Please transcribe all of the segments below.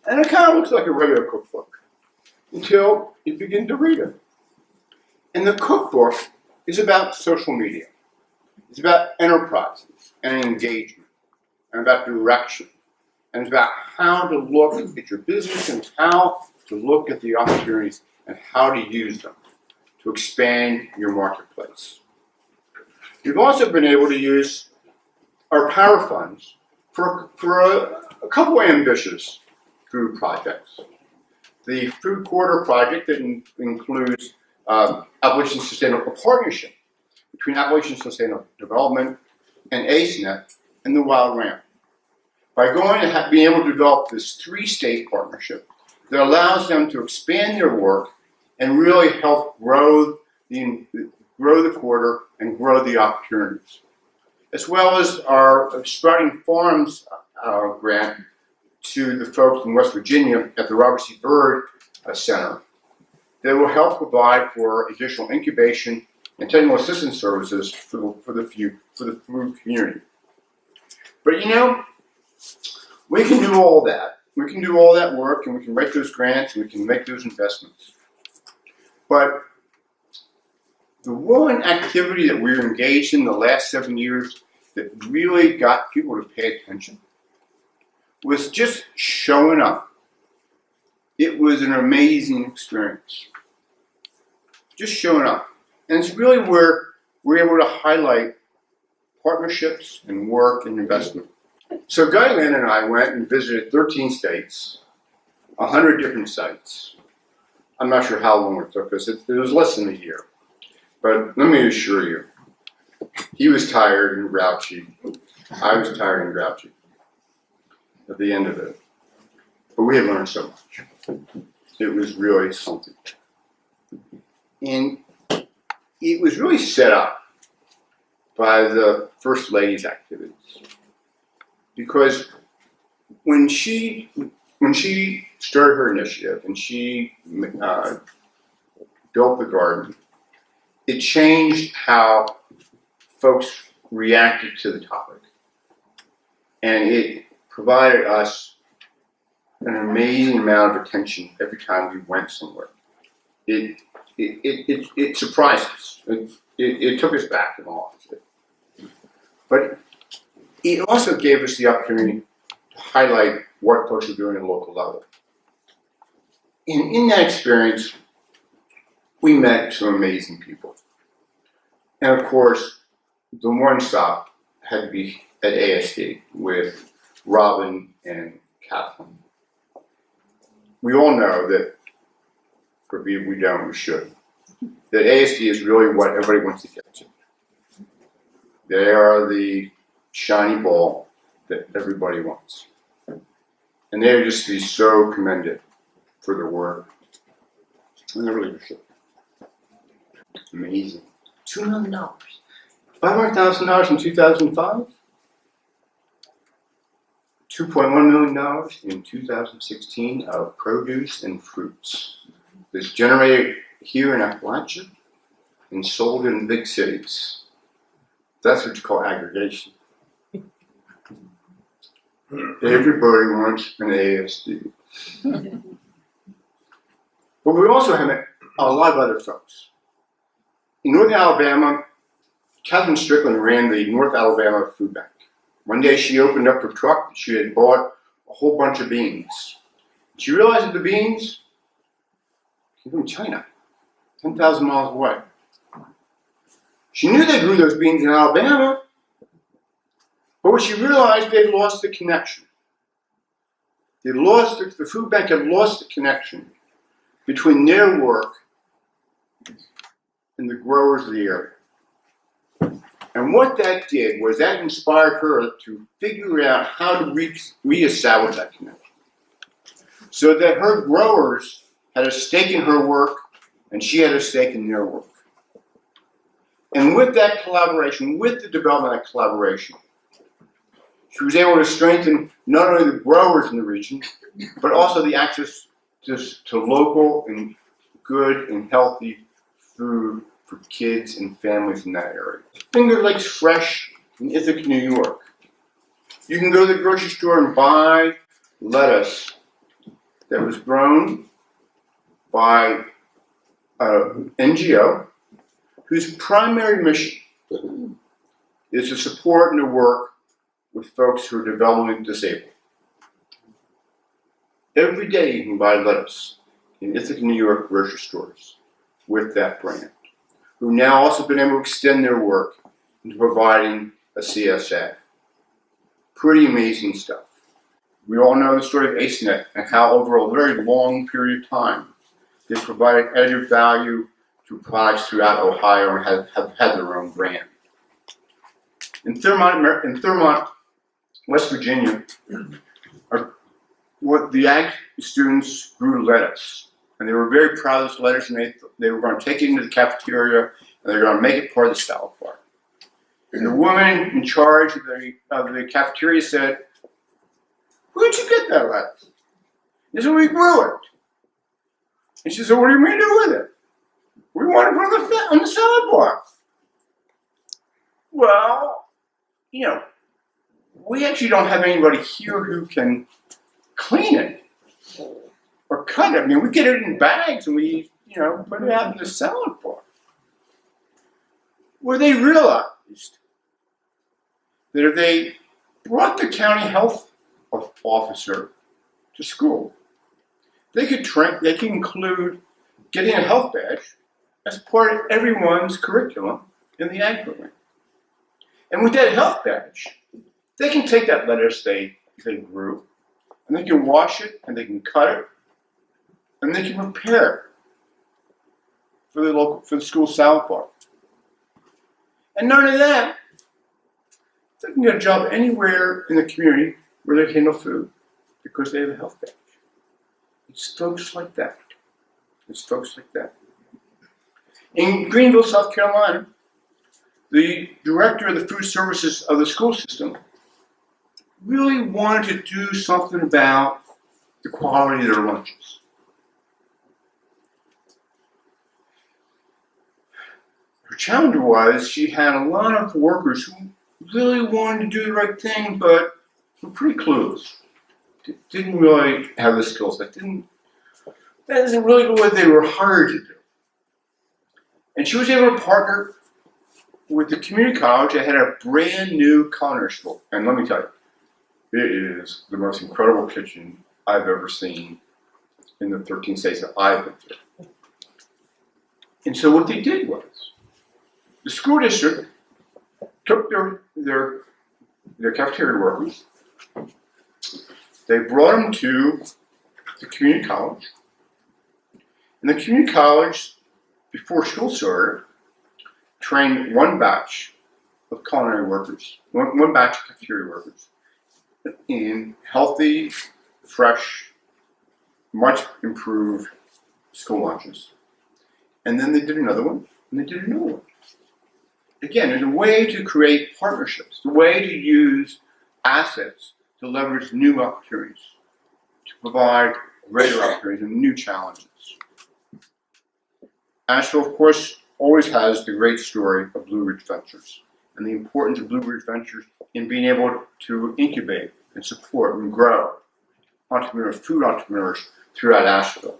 And it kind of looks like a regular cookbook until you begin to read it. And the cookbook is about social media. It's about enterprises and engagement, and about direction, and it's about how to look at your business and how to look at the opportunities and how to use them to expand your marketplace. We've also been able to use our power funds for a couple of ambitious food projects. The Food Quarter project that includes Appalachian Sustainable Partnership between Appalachian Sustainable Development and ACENET and the Wild Ram. By going and being able to develop this 3-state partnership that allows them to expand their work and really help grow the quarter and grow the opportunities. As well as our Sprouting Farms grant to the folks in West Virginia at the Robert C. Byrd Center that will help provide for additional incubation and technical assistance services for the food community. But you know, we can do all that. We can do all that work, and we can write those grants, and we can make those investments. But the one activity that we were engaged in the last 7 years that really got people to pay attention was just showing up. It was an amazing experience. Just showing up. And it's really where we're able to highlight partnerships and work and investment. So Guy Lynn and I went and visited 13 states, 100 different sites. I'm not sure how long it took us. It was less than a year. But let me assure you, he was tired and grouchy. I was tired and grouchy at the end of it. But we had learned so much. It was really something. And it was really set up by the First Lady's activities. Because when she started her initiative and she built the garden, it changed how folks reacted to the topic. And it provided us an amazing amount of attention every time we went somewhere. It surprised us. It took us back in all honesty. But it also gave us the opportunity to highlight what folks are doing at a local level. And in that experience, we met some amazing people. And of course, the one stop had to be at ASD with Robin and Kathleen. We all know that, or we don't, we should, that ASD is really what everybody wants to get to. They are the shiny ball that everybody wants. And they would just be so commended for their work and their leadership. Amazing. $2 million. $500,000 in 2005. $2.1 million in 2016 of produce and fruits. That's generated here in Appalachia and sold in big cities. That's what you call aggregation. Everybody wants an ASD. But we also have a lot of other folks. In North Alabama, Catherine Strickland ran the North Alabama Food Bank. One day she opened up her truck and she had bought a whole bunch of beans. She realized that the beans came from China, 10,000 miles away. She knew they grew those beans in Alabama, but when she realized they'd lost the connection. The food bank had lost the connection between their work and the growers of the area. And what that did was that inspired her to figure out how to reestablish that connection. So that her growers had a stake in her work and she had a stake in their work. And with that collaboration, with the development of that collaboration, she was able to strengthen not only the growers in the region, but also the access to local and good and healthy food for kids and families in that area. Finger Lakes Fresh in Ithaca, New York. You can go to the grocery store and buy lettuce that was grown by an NGO whose primary mission is to support and to work with folks who are developmentally disabled. Every day you can buy lettuce in Ithaca, New York grocery stores with that brand, who now also been able to extend their work into providing a CSA. Pretty amazing stuff. We all know the story of AceNet and how over a very long period of time they provided added value to products throughout Ohio and have had their own brand. In Thurmont, West Virginia, the ag students grew lettuce. And they were very proud of this lettuce, and they were going to take it into the cafeteria, and they were going to make it part of the salad bar. And the woman in charge of the cafeteria said, "Where'd you get that lettuce?" They said, "We grew it." And she said, "What do you mean do with it?" "We want to put it on the salad bar." Well, we actually don't have anybody here who can clean it or cut it. I mean, we get it in bags and we, put it out in the salad bar. Well, they realized that if they brought the county health officer to school, they could include getting a health badge as part of everyone's curriculum in the ag program. And with that health badge, they can take that lettuce they grew, and they can wash it, and they can cut it, and they can prepare it for the school salad bar. And not only that, they can get a job anywhere in the community where they handle food because they have a health badge. It's folks like that. In Greenville, South Carolina, the director of the food services of the school system really wanted to do something about the quality of their lunches. Her challenge was she had a lot of workers who really wanted to do the right thing, but were pretty clueless. Didn't really have the skills. That isn't really what they were hired to do. And she was able to partner with the community college that had a brand new culinary school. And let me tell you, it is the most incredible kitchen I've ever seen in the 13 states that I've been through. And so what they did was, the school district took their cafeteria workers, they brought them to the community college, and the community college, before school started, trained one batch of culinary workers, one batch of cafeteria workers, in healthy, fresh, much improved school lunches. And then they did another one, and they did another one. Again, there's a way to create partnerships, the way to use assets to leverage new opportunities, to provide greater opportunities and new challenges. Asheville, of course, always has the great story of Blue Ridge Ventures and the importance of Blue Ridge Ventures in being able to incubate and support and grow food entrepreneurs throughout Asheville.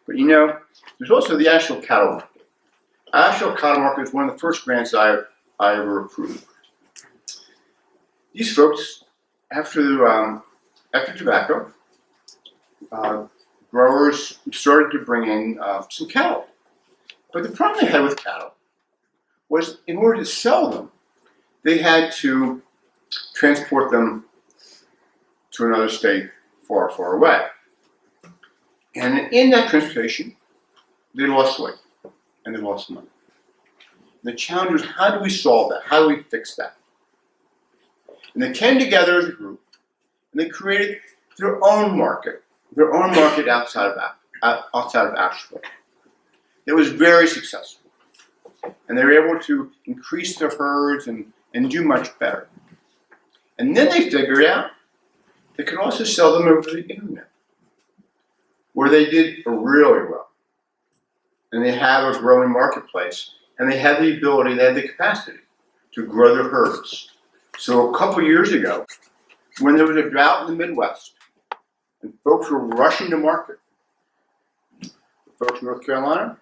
But there's also the Asheville Cattle Market. Asheville Cattle Market is one of the first grants I ever approved. These folks, after tobacco, growers started to bring in some cattle. But the problem they had with cattle was, in order to sell them, they had to transport them to another state far, far away. And in that transportation, they lost weight and they lost money. And the challenge was, how do we solve that? How do we fix that? And they came together as a group, and they created their own market outside of Asheville. It was very successful. And they were able to increase their herds and do much better. And then they figured out they could also sell them over the internet, where they did really well. And they have a growing marketplace, and they had the ability, they had the capacity to grow their herds. So a couple years ago, when there was a drought in the Midwest, and folks were rushing to market. The folks in North Carolina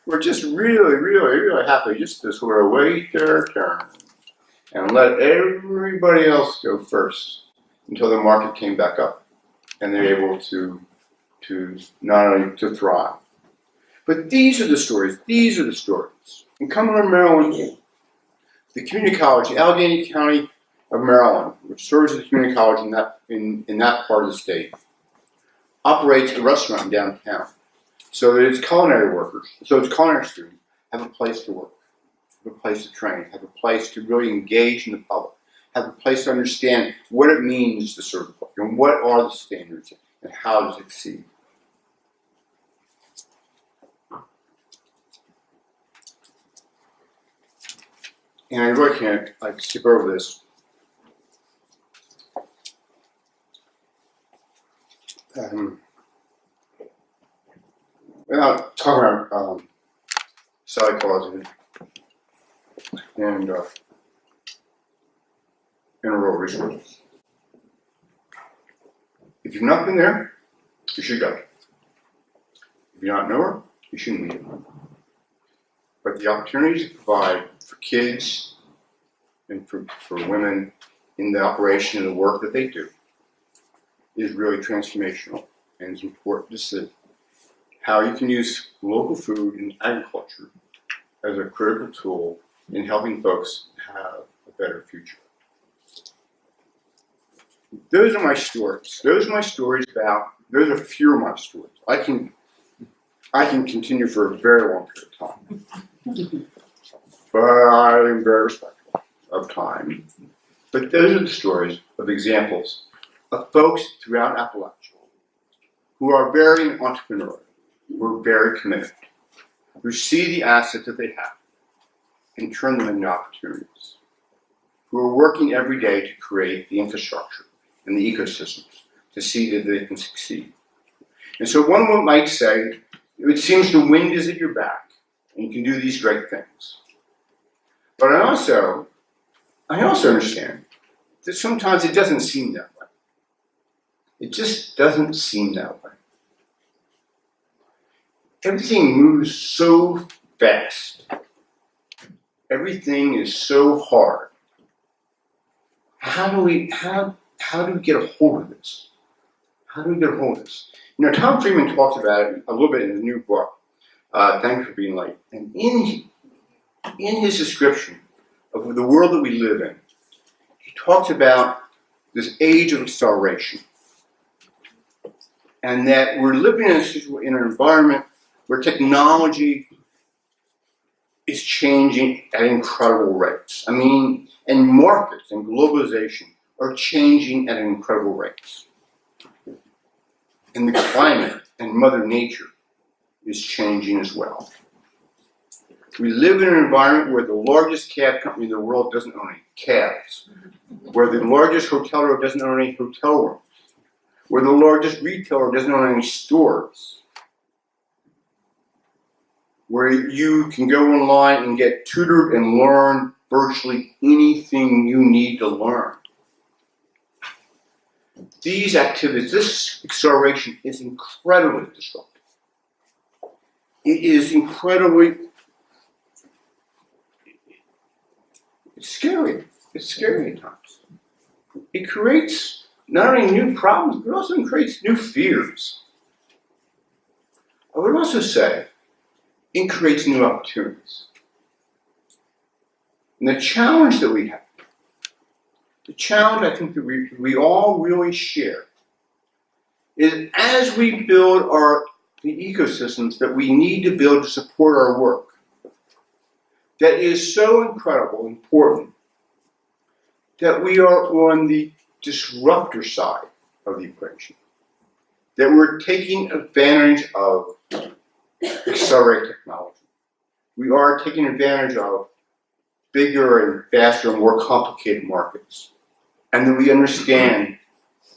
were just really happy just to sort of wait their turn and let everybody else go first until the market came back up and they're able to not only to thrive. But these are the stories. In Cumberland, Maryland, the community college, Allegheny County of Maryland, which serves as a community college in that part of the state, operates a restaurant downtown so that its culinary students have a place to work, have a place to train, have a place to really engage in the public, have a place to understand what it means to serve the public and what are the standards and how to succeed. And I really can't skip over this. Without talking about psychology and rural resources. If you've not been there, you should go. If you don't know her, you shouldn't meet her. But the opportunities to provide for kids and for women in the operation and the work that they do is really transformational, and it's important to see how you can use local food and agriculture as a critical tool in helping folks have a better future. Those are my stories. Those are a few of my stories. I can continue for a very long period of time. But I am very respectful of time. But those are the stories of examples of folks throughout Appalachia who are very entrepreneurial, who are very committed, who see the assets that they have and turn them into opportunities, who are working every day to create the infrastructure and the ecosystems to see that they can succeed. And so one might say, it seems the wind is at your back and you can do these great things. But I also understand that sometimes it doesn't seem that way. It just doesn't seem that way. Everything moves so fast. Everything is so hard. How do we get a hold of this? You know, Tom Friedman talks about it a little bit in his new book, Thanks for Being Late. And in his description of the world that we live in, he talks about this age of acceleration. And that we're living in an environment where technology is changing at incredible rates. And markets and globalization are changing at incredible rates. And the climate and Mother Nature is changing as well. We live in an environment where the largest cab company in the world doesn't own any cabs, where the largest hotel doesn't own any hotel rooms, where the largest retailer doesn't own any stores, where you can go online and get tutored and learn virtually anything you need to learn. These activities, this acceleration is incredibly disruptive. It is it's scary. It's scary at times. It creates not only new problems, but it also creates new fears. I would also say it creates new opportunities. And the challenge that we have, the challenge I think that we all really share, is as we build the ecosystems that we need to build to support our work, that is so incredible, important, that we are on the disruptor side of the equation, that we're taking advantage of accelerated technology. We are taking advantage of bigger and faster and more complicated markets, and that we understand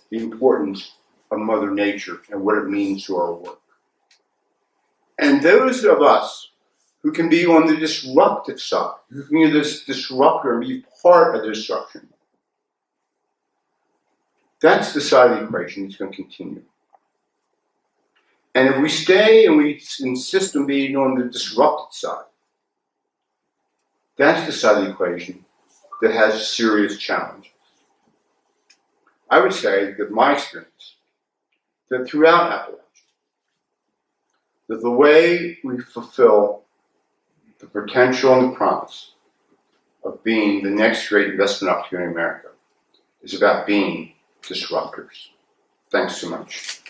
the importance of Mother Nature and what it means to our work. And those of us who can be on the disruptive side, who can be this disruptor and be part of the disruption, That's the side of the equation that's going to continue. And if we stay and we insist on being on the disrupted side, that's the side of the equation that has serious challenges. I would say that my experience, that throughout Appalachia, that the way we fulfill the potential and the promise of being the next great investment opportunity in America is about being disruptors. Thanks so much.